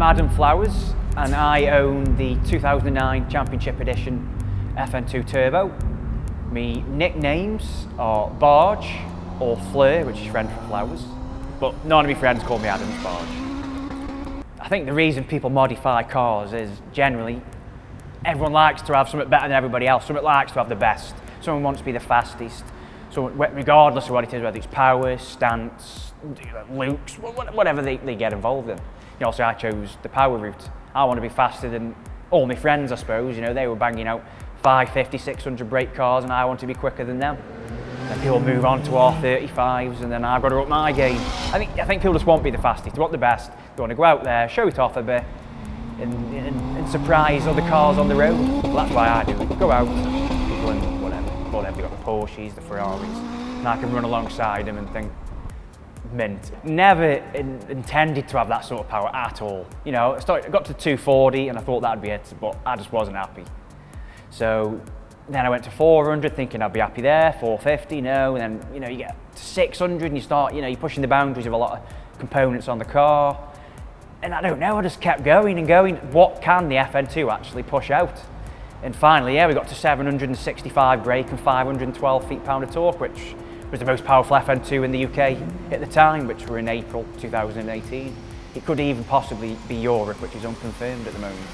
I'm Adam Flowers and I own the 2009 Championship Edition FN2 Turbo. My nicknames are Barge or Fleur, which is French for flowers, but none of my friends call me Adam's Barge. I think the reason people modify cars is generally everyone likes to have something better than everybody else. Someone likes to have the best. Someone wants to be the fastest. So regardless of what it is, whether it's power, stance, looks, whatever they get involved in. You know, so I chose the power route. I want to be faster than all my friends, I suppose. You know, they were banging out 550, 600 brake cars, and I want to be quicker than them. Then people move on to R35s, and then I've got to up my game. I think people just want to be the fastest. They want the best. They want to go out there, show it off a bit, and surprise other cars on the road. Well, that's why I do it. Go out, people in whatever. They've got the Porsches, the Ferraris, and I can run alongside them and think, mint. Never intended to have that sort of power at all. You know, I got to 240 and I thought that'd be it, but I just wasn't happy. So then I went to 400 thinking I'd be happy there, 450, no, and then, you know, you get to 600 and you start, you know, you're pushing the boundaries of a lot of components on the car. And I don't know, I just kept going and going. What can the FN2 actually push out? And finally, yeah, we got to 765 brake and 512 feet-pound of torque, which was the most powerful FN2 in the UK at the time, which were in April 2018. It could even possibly be Europe, which is unconfirmed at the moment.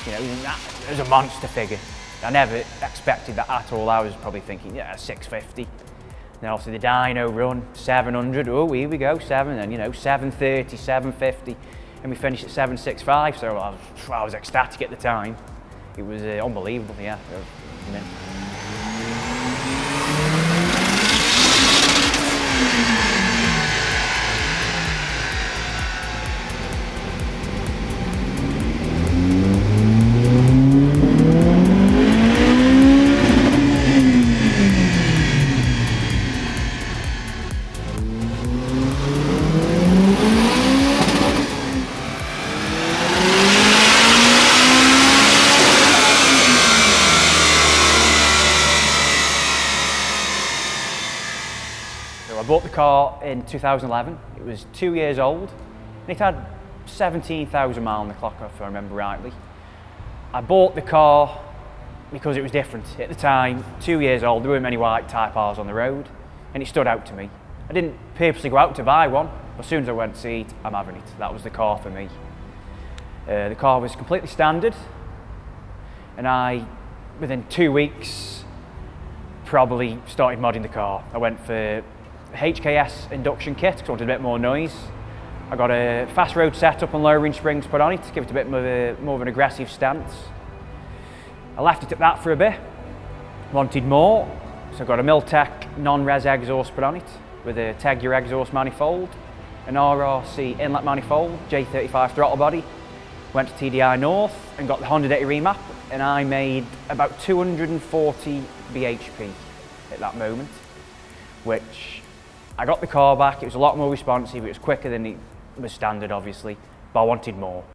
You know, it was a monster figure. I never expected that at all. I was probably thinking, yeah, 650. Then obviously the dyno run, 700, oh, here we go, 7, and you know, 730, 750, and we finished at 765, so I was ecstatic at the time. It was unbelievable, yeah. I bought the car in 2011. It was 2 years old and it had 17,000 miles on the clock, if I remember rightly. I bought the car because it was different. At the time, 2 years old, there weren't many white Type Rs on the road and it stood out to me. I didn't purposely go out to buy one, but as soon as I went to see it, I'm having it. That was the car for me. The car was completely standard and within 2 weeks, probably started modding the car. I went for HKS induction kit because I wanted a bit more noise. I got a fast road setup and lowering springs put on it to give it a bit more of an aggressive stance. I left it at that for a bit, wanted more, so I got a Miltech non-res exhaust put on it with a Tegra exhaust manifold, an RRC inlet manifold, J35 throttle body. Went to TDi North and got the Honda Data remap, and I made about 240 bhp at that moment, which I got the car back. It was a lot more responsive, it was quicker than it was standard obviously, but I wanted more.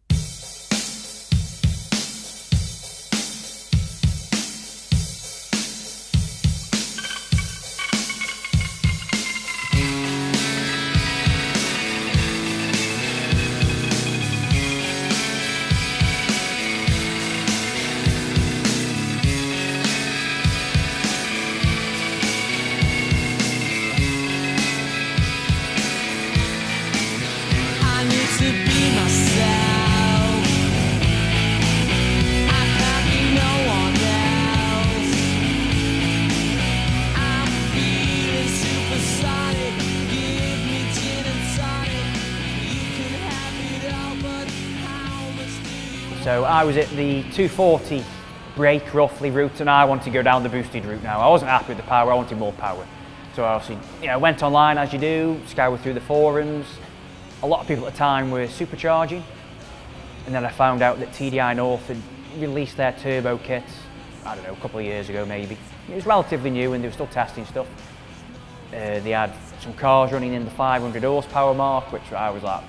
So I was at the 240 brake roughly route and I wanted to go down the boosted route now. I wasn't happy with the power, I wanted more power. So I obviously, you know, went online as you do, scoured through the forums. A lot of people at the time were supercharging. And then I found out that TDi North had released their turbo kit, I don't know, a couple of years ago maybe. It was relatively new and they were still testing stuff. They had some cars running in the 500 horsepower mark, which I was like,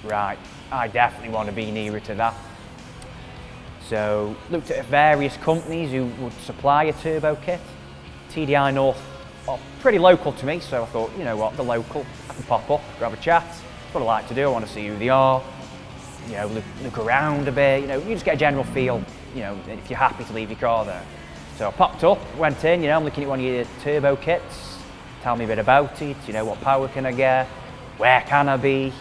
right, I definitely want to be nearer to that. So looked at various companies who would supply a turbo kit. TDi North are pretty local to me, so I thought, you know what, the local, I can pop up, grab a chat. That's what I like to do, I want to see who they are. you know, look around a bit, you know, you just get a general feel, you know, if you're happy to leave your car there. So I popped up, went in, you know, I'm looking at one of your turbo kits, tell me a bit about it, you know, what power can I get, where can I be,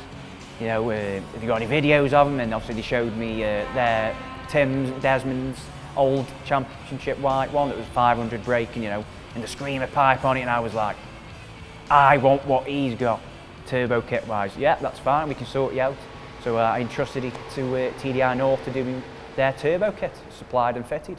you know, have you got any videos of them? And obviously they showed me their Desmond's old championship white one that was 500 braking, you know, and the screamer pipe on it, and I was like, I want what he's got, turbo kit wise. Yeah, that's fine, we can sort you out. So I entrusted it to TDi North to do their turbo kit, supplied and fitted.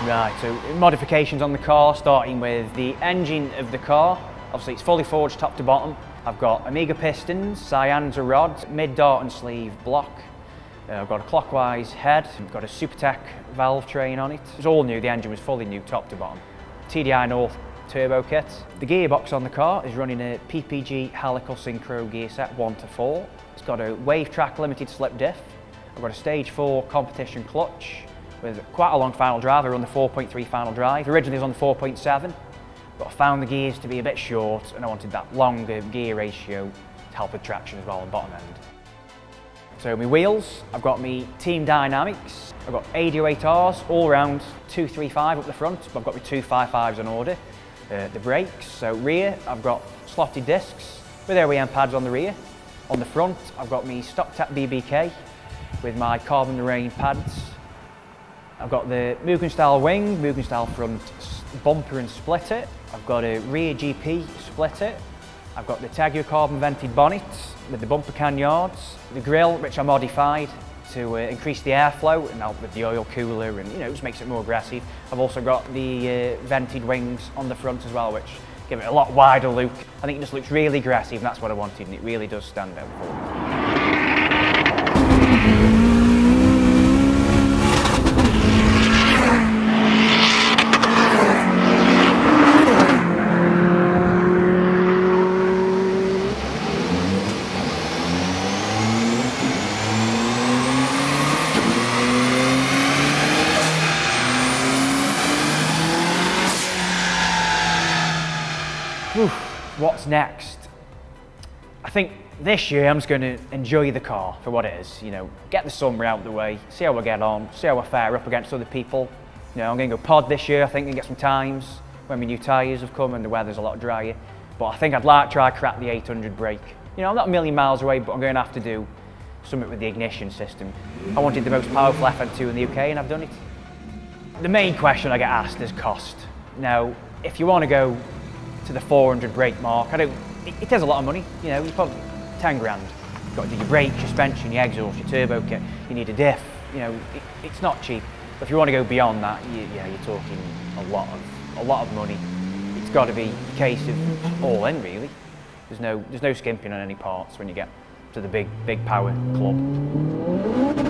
Right, so modifications on the car, starting with the engine of the car. Obviously it's fully forged top to bottom. I've got Omega pistons, Cyanza rods, mid-dart and sleeve block. I've got a clockwise head, I've got a Supertech valve train on it. It's all new, the engine was fully new top to bottom. TDi North Turbo Kit. The gearbox on the car is running a PPG helical synchro gear set 1 to 4. It's got a wave track limited slip diff. I've got a stage 4 competition clutch with quite a long final drive. I run the 4.3 final drive. Originally it was on the 4.7, but I found the gears to be a bit short and I wanted that longer gear ratio to help with traction as well on the bottom end. So my wheels, I've got my Team Dynamics. I've got 808Rs all round 235 up the front, but I've got my 255s on order. The brakes, so rear, I've got slotted discs with OEM pads on the rear. On the front, I've got my stock tap BBK with my carbon rain pads. I've got the Mugen style wing, Mugen style front bumper and splitter. I've got a rear GP splitter. I've got the Tegio carbon vented bonnet with the bumper canyards. The grille, which I modified to increase the airflow and help with the oil cooler, and you know, just makes it more aggressive. I've also got the vented wings on the front as well, which give it a lot wider look. I think it just looks really aggressive, and that's what I wanted, and it really does stand out for me. What's next? I think this year I'm just going to enjoy the car for what it is, you know, get the summer out of the way, see how I get on, see how I fare up against other people. You know, I'm going to go pod this year, I think, and get some times when my new tyres have come and the weather's a lot drier. But I think I'd like to try crack the 800 brake. You know, I'm not a million miles away, but I'm going to have to do something with the ignition system. I wanted the most powerful FN2 in the UK and I've done it. The main question I get asked is cost. Now, if you want to go to the 400 brake mark, it is a lot of money, you know, you probably 10 grand. You've got to do your brakes, your suspension, your exhaust, your turbo kit, you need a diff, you know, it's not cheap. But if you want to go beyond that, you know, you're talking a lot of money. It's got to be a case of all in, really. There's no skimping on any parts when you get to the big power club.